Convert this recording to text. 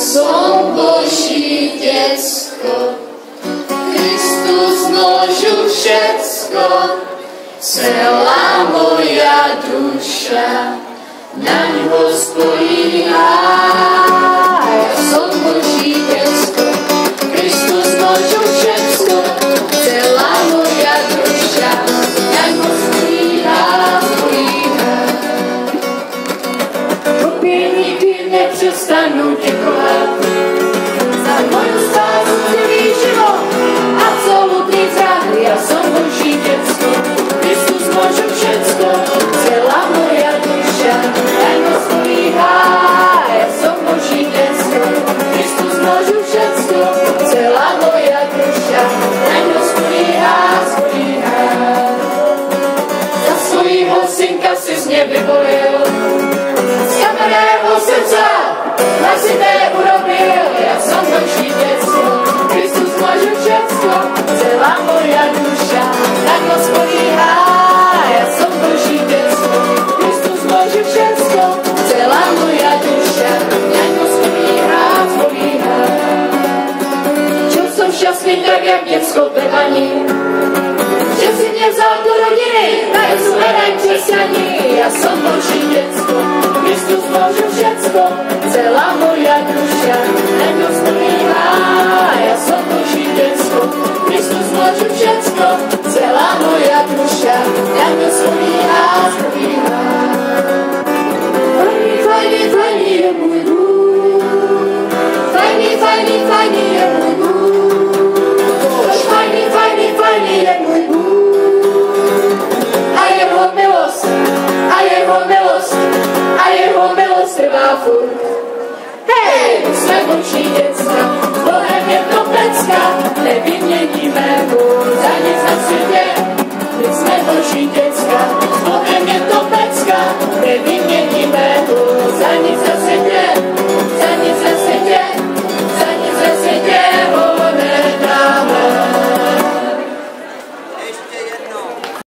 som Boží decko, Kristus zložil všetko, celá moja duša na ňo spolíha. Ja som Boží decko, Kristus zložil všetko, celá moja duša na ňo spolíha. Neprestanú ďakovať za moju spásu, celý život, absolútny zrak. Ja som Boží decko, Kristus môže všetko, celá moja duša na ňo spolíha. Ja som Boží decko, Kristus môže všetko, celá moja duša na ňo spolíha. Za svojho synka si z nebe volil, srdca, hlasité urobil. Ja som Boží decko, Kristus môže všetko, celá moja duša na ňo spolíha. Ja som Boží decko, Kristus môže všetko, celá moja duša na ňo spolíha. Čo som šťastný, tak jak decko v Betani, že si nevzal do rodiny, tak sú aj kresťani. Ja som Boží decko, Kristus môže všetko, celá moja duša na ňo spolíha. Ja som Boží decko, Kristus môže všetko, celá moja duša na ňo spolíha. Fajný, fajný, fajný je môj Bůh, fajný, fajný, fajný je môj Bůh, fajný, fajný, fajný je môj Bůh. A jeho milost, a jeho milost, a jeho milost trvá furt. Hej, sme Boží decko,